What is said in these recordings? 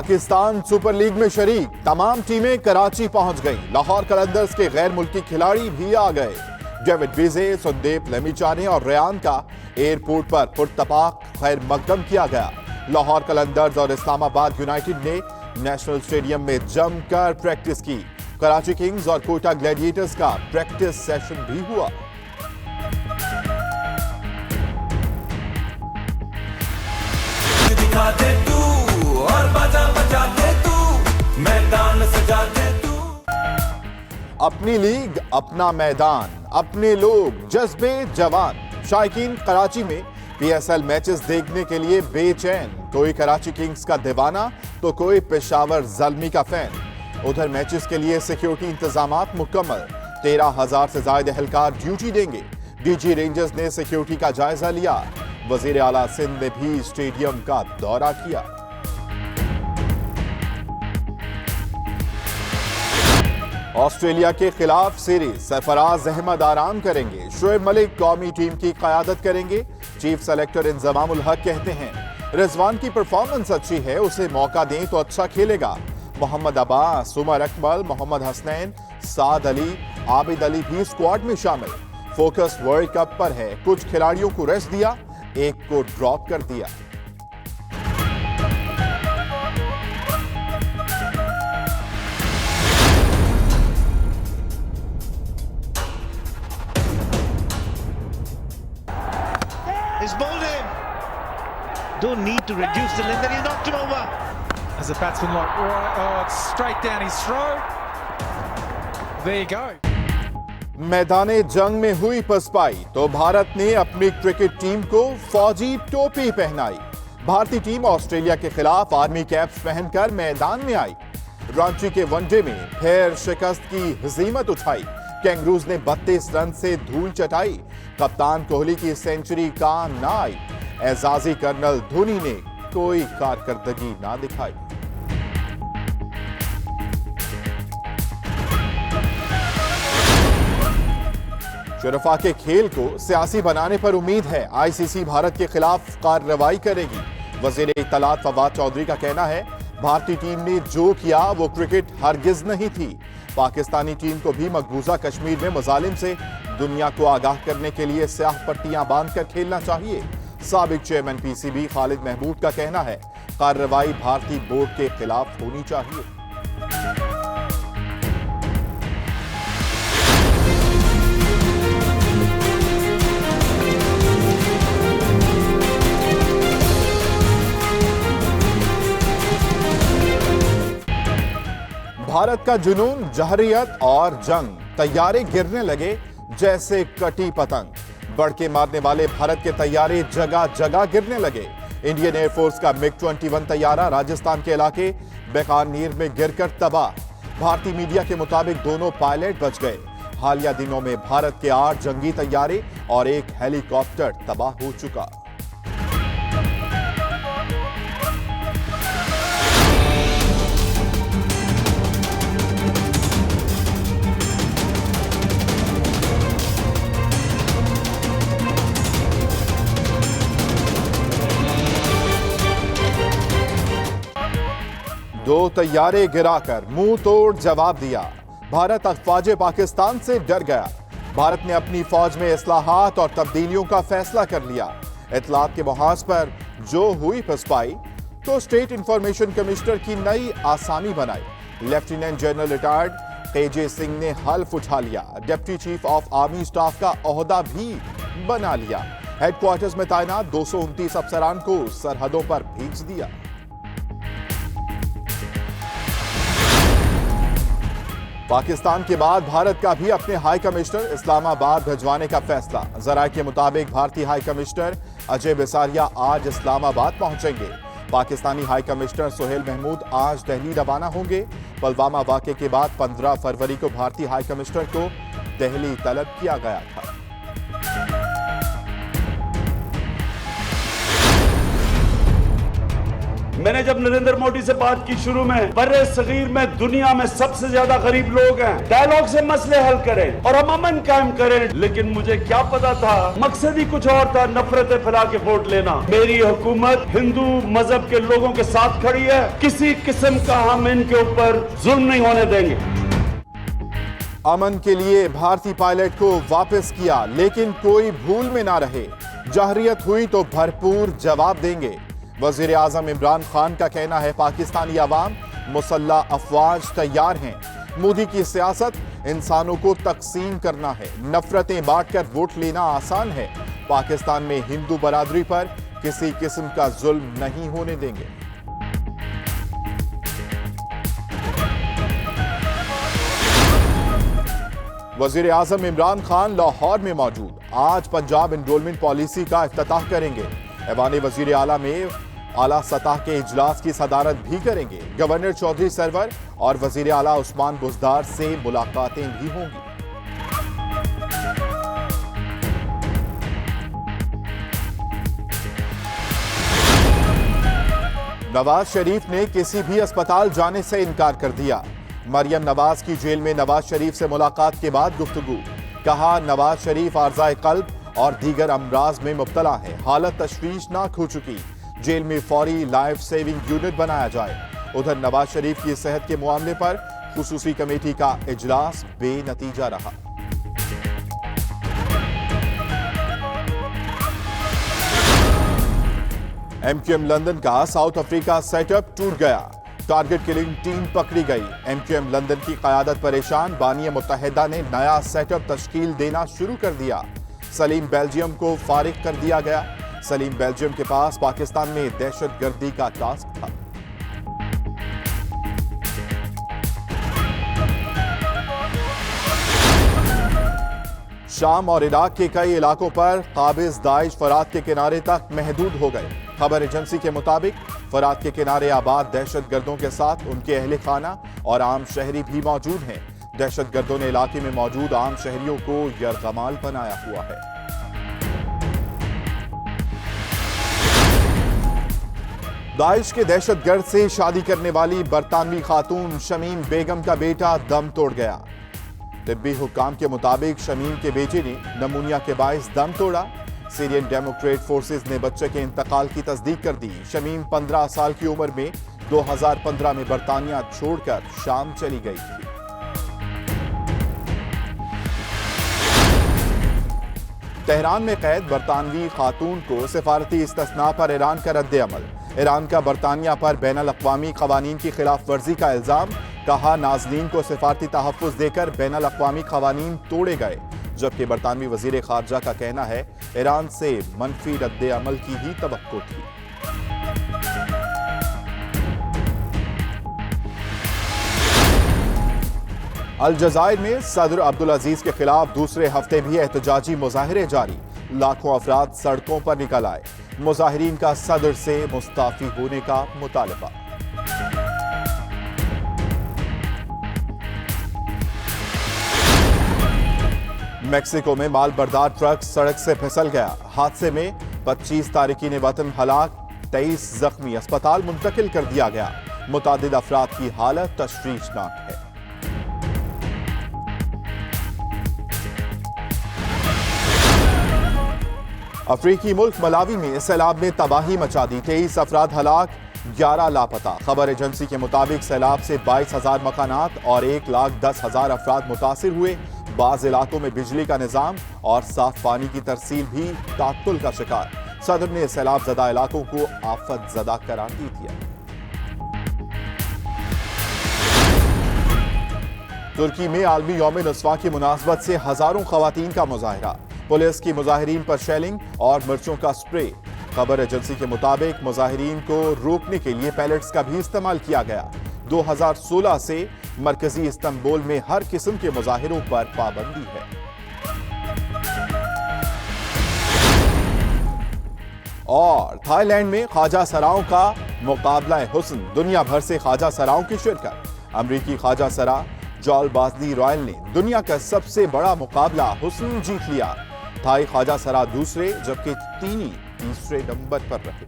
Pakistan super league में शरीक तमाम टीमें कराची पहुंच गईं। लाहौर कलंदर्स के गैर मुल्की खिलाड़ी भी आ गए। डेविड विजे, संदीप लेमिचाने और रेयान का एयरपोर्ट पर पुरतपाक खैर मकदम किया गया। लाहौर कलंदर्स और इस्लामाबाद यूनाइटेड ने नेशनल स्टेडियम में जमकर प्रैक्टिस की। कराची किंग्स और कोटा ग्लैडिएटर्स का प्रैक्टिस सेशन भी हुआ। दिखा दे तू और बजा बजा दे तू, मैदान सजा दे तू। अपनी लीग, अपना मैदान, अपने लोग, जज्बे जवान। शायकीन कराची में पीएसएल मैचेस देखने के लिए बेचैन। कोई कराची किंग्स का दीवाना तो कोई पेशावर ज़ल्मी का फैन। उधर मैचेस के लिए सिक्योरिटी इंतजामात मुकम्मल। 13,000 से ज्यादा एहलकार ड्यूटी देंगे। डीजी रेंजर्स ने सिक्योरिटी का जायजा लिया। वजीर आला सिंध ने भी स्टेडियम का दौरा किया। ऑस्ट्रेलिया के खिलाफ सीरीज सरफराज अहमद आराम करेंगे। शोएब मलिक कौमी टीम की क़यादत करेंगे। चीफ सेलेक्टर इंजमाम उल हक कहते हैं रिजवान की परफॉर्मेंस अच्छी है, उसे मौका दें तो अच्छा खेलेगा। मोहम्मद अब्बास, उमर अकमल, मोहम्मद हसनैन, साद अली, आबिद अली भी स्क्वाड में शामिल। फोकस वर्ल्ड कप पर है। कुछ खिलाड़ियों को रेस्ट दिया, एक को ड्रॉप कर दिया। He's bowled him. Don't need to reduce the length, and he knocked him over. As a batsman, like, oh, it's straight down his throat. There you go. मैदाने जंग में हुई पसपाई तो भारत ने अपनी क्रिकेट टीम को फौजी टोपी पहनाई। भारतीय टीम ऑस्ट्रेलिया के खिलाफ आर्मी कैप्स पहनकर मैदान में आई। रांची के वनडे में फिर शिकस्त की हजीमत उठाई। कैंगरूज ने 32 रन से धूल चटाई। कप्तान कोहली की सेंचुरी काम ना आई। एजाजी कर्नल धोनी ने कोई कारकर्दगी ना दिखाई। शुरफा के खेल को सियासी बनाने पर उम्मीद है। आईसीसी भारत के खिलाफ कार्रवाई करेगी। वजीर इत्तलात फवाद चौधरी का कहना है भारतीय टीम ने जो किया वो क्रिकेट हरगिज नहीं थी। पाकिस्तानी टीम को भी मकबूजा कश्मीर में मजालिम से दुनिया को आगाह करने के लिए स्याह पट्टियां बांधकर खेलना चाहिए। साबिक चेयरमैन पीसीबी खालिद महमूद का कहना है कार्रवाई भारतीय बोर्ड के खिलाफ होनी चाहिए। भारत का जुनून, जहरियत और जंग। तैयारे गिरने लगे जैसे कटी पतंग। बढ़ के मारने वाले भारत के तैयारे जगह जगह गिरने लगे। इंडियन एयरफोर्स का MiG-21 तैयारा राजस्थान के इलाके बीकानेर में गिरकर तबाह। भारतीय मीडिया के मुताबिक दोनों पायलट बच गए। हालिया दिनों में भारत के 8 जंगी तैयारे और एक हेलीकॉप्टर तबाह हो चुका। दो तैयारे गिराकर मुंह तोड़ जवाब दिया। भारत अफवाज पाकिस्तान से डर गया। भारत ने अपनी फौज में इस्लाहात और तब्दीलियों का फैसला कर लिया। इतलात के मुहाज पर जो हुई पसपाई तो स्टेट इंफॉर्मेशन कमिश्नर की नई आसामी बनाई। Lieutenant general retired KJ Singh ने हल्फ उठा लिया। Deputy chief of army staff का ओहदा भी बना लिया। हेडक्वार्टर्स में तैनात 229 अफसरान को सरहदों पर भेज दिया। पाकिस्तान के बाद भारत का भी अपने हाई कमिश्नर इस्लामाबाद भिजवाने का फैसला। जराये के मुताबिक भारतीय हाई कमिश्नर अजय बिसारिया आज इस्लामाबाद पहुंचेंगे। पाकिस्तानी हाई कमिश्नर सुहेल महमूद आज दिल्ली रवाना होंगे। पुलवामा वाक़े के बाद 15 फरवरी को भारतीय हाई कमिश्नर को दिल्ली तलब किया गया था। मैंने जब नरेंद्र मोदी से बात की शुरू में, बर्रे सगीर में दुनिया में सबसे ज्यादा गरीब लोग हैं, डायलॉग से मसले हल करें और अमन कायम करें, लेकिन मुझे क्या पता था मकसद ही कुछ और था, नफरतें फैला के वोट लेना। मेरी हुकूमत हिंदू मजहब के लोगों के साथ खड़ी है, किसी किस्म का हम इनके ऊपर जुल्म नहीं होने देंगे। अमन के लिए भारतीय पायलट को वापस किया, लेकिन कोई भूल में ना रहे। जहरियत हुई तो भरपूर जवाब देंगे। वजीर आजम इमरान खान का कहना है, पाकिस्तानी अवाम मुसल्लह अफवाज तैयार हैं। मोदी की सियासत इंसानों को तकसीम करना है, नफरतें बांटकर वोट लेना आसान है। पाकिस्तान में हिंदू बरादरी पर किसी किस्म का जुल्म नहीं होने देंगे। वजीर आजम इमरान खान लाहौर में मौजूद, आज पंजाब एनरोलमेंट पॉलिसी का इफ्तिताह करेंगे। ऐवान वजीर आला में आला सतह के इजलास की सदारत भी करेंगे। गवर्नर चौधरी सरवर और वजीर आला उस्मान बुज़दार से मुलाकातें भी होंगी। नवाज शरीफ ने किसी भी अस्पताल जाने से इनकार कर दिया। मरियम नवाज की जेल में नवाज शरीफ से मुलाकात के बाद गुफ्तगू, कहा नवाज शरीफ आर्ज़ाए क़ल्ब और दीगर अमराज में मुब्तला है, हालत तशवीशनाक हो चुकी, जेल में फौरी लाइफ सेविंग यूनिट बनाया जाए। उधर नवाज शरीफ की सेहत के मामले पर खुसूसी कमेटी का इजलास बेनतीजा रहा। एमक्यूएम लंदन का साउथ अफ्रीका सेटअप टूट गया, टारगेट किलिंग टीम पकड़ी गई। एमक्यूएम लंदन की क़यादत परेशान, बानी मुत्तहिदा ने नया सेटअप तश्कील देना शुरू कर दिया। सलीम बेल्जियम को फारिग कर दिया गया। सलीम बेल्जियम के पास पाकिस्तान में दहशतगर्दी का टास्क था। शाम और इराक के कई इलाकों पर काबिज दाइश फरात के किनारे तक महदूद हो गए। खबर एजेंसी के मुताबिक फरात के किनारे आबाद दहशतगर्दों के साथ उनके अहले खाना और आम शहरी भी मौजूद हैं। दहशतगर्दों ने इलाके में मौजूद आम शहरियों को यरगमाल बनाया हुआ है। दाइश के दहशतगर्द से शादी करने वाली बरतानवी खातून शमीम बेगम का बेटा दम तोड़ गया। तिब्बी हुक्काम के मुताबिक शमीम के बेटे ने नमूनिया के बाइस दम तोड़ा। सीरियन डेमोक्रेट फोर्सेस ने बच्चे के इंतकाल की तस्दीक कर दी। शमीम 15 साल की उम्र में 2015 में बरतानिया छोड़कर शाम चली गई थी। तेहरान में कैद बरतानवी खातून को सिफारती इस्तिस्ना पर ईरान का रद्द अमल। ईरान का बरतानिया पर बैनुल अक़वामी क़वानीन की खिलाफ वर्जी का इल्जाम, कहा नाज़रीन को सिफारती तहफ़्फ़ुज़ देकर बैनुल अक़वामी क़वानीन तोड़े गए। जबकि बरतानवी वज़ीर ख़ारजा का कहना है ईरान से मनफी रद्द अमल की ही तवक्को थी। अलजज़ायर में सदर अब्दुल अजीज के खिलाफ दूसरे हफ्ते भी एहतजाजी मुजाहिरे जारी। लाखों अफराद सड़कों पर निकल आए। मुजाहिरीन का सदर से मुस्ताफी होने का मुतालबा। मेक्सिको में माल बरदार ट्रक सड़क से फिसल गया। हादसे में 25 तारिकीन वतन हलाक, 23 जख्मी, अस्पताल मुंतकिल कर दिया गया। मुतादिद अफराद की हालत तशवीशनाक है। अफ्रीकी मुल्क मलावी में सैलाब ने तबाही मचा दी। 23 अफराद हलाक, 11 लापता। खबर एजेंसी के मुताबिक सैलाब से 22,000 मकानात और 1,10,000 अफराद मुतासिर हुए। बाज़ इलाकों में बिजली का निजाम और साफ पानी की तरसील भी तात्तुल का शिकार। सदर ने सैलाब ज़दा इलाकों को आफत ज़दा करार दे दिया। तुर्की में आलमी यौम नुस्वा की मुनासबत से हजारों खवातीन का मुजाहिरा। पुलिस की मुजाहिरीन पर शेलिंग और मिर्चों का स्प्रे। खबर एजेंसी के मुताबिक मुजाहिरीन को रोकने के लिए पैलेट्स का भी इस्तेमाल किया गया। 2016 से मरकजी इस्तांबुल में हर किस्म के मुजाहिरों पर पाबंदी है। और थाईलैंड में ख्वाजा सराओं का मुकाबला हुस्न, दुनिया भर से ख्वाजा सराओं की शिरकत। अमरीकी ख्वाजा सरा जॉल बाजली रॉयल ने दुनिया का सबसे बड़ा मुकाबला हुस्न जीत लिया। थाई ख्वाजा सरा दूसरे जबकि तीनी तीसरे नंबर पर रहे।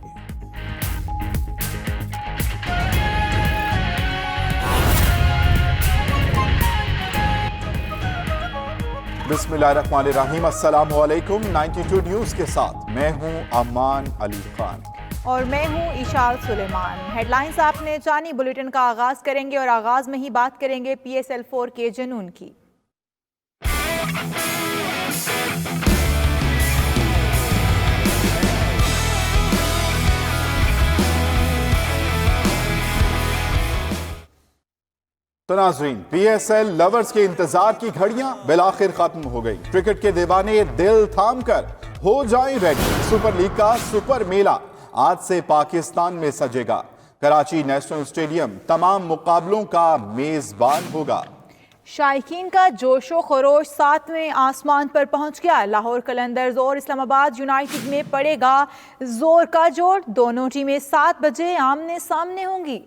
बिस्मिल्लाहिर्रहमानिर्रहीम, अस्सलाम वालेकुम। 92 न्यूज़ के साथ मैं हूं अमान अली खान और मैं हूं इशाल सुलेमान। हेडलाइंस आपने जानी। बुलेटिन का आगाज करेंगे और आगाज में ही बात करेंगे PSL 4 के जुनून की। तो नाज़रीन, PSL लवर्स के इंतजार की घड़ियां बिलाखिर खत्म हो गई। क्रिकेट के दीवाने दिल थाम कर हो जाएं रेडी। सुपर लीग का सुपर मेला आज से पाकिस्तान में सजेगा। कराची नेशनल स्टेडियम तमाम मुकाबलों का मेजबान होगा। शायकीन का जोशो खरोश 7वें आसमान पर पहुंच गया। लाहौर कलंदर्स और इस्लामाबाद यूनाइटेड में पड़ेगा जोर का जोर। दोनों टीमें 7 बजे आमने सामने होंगी।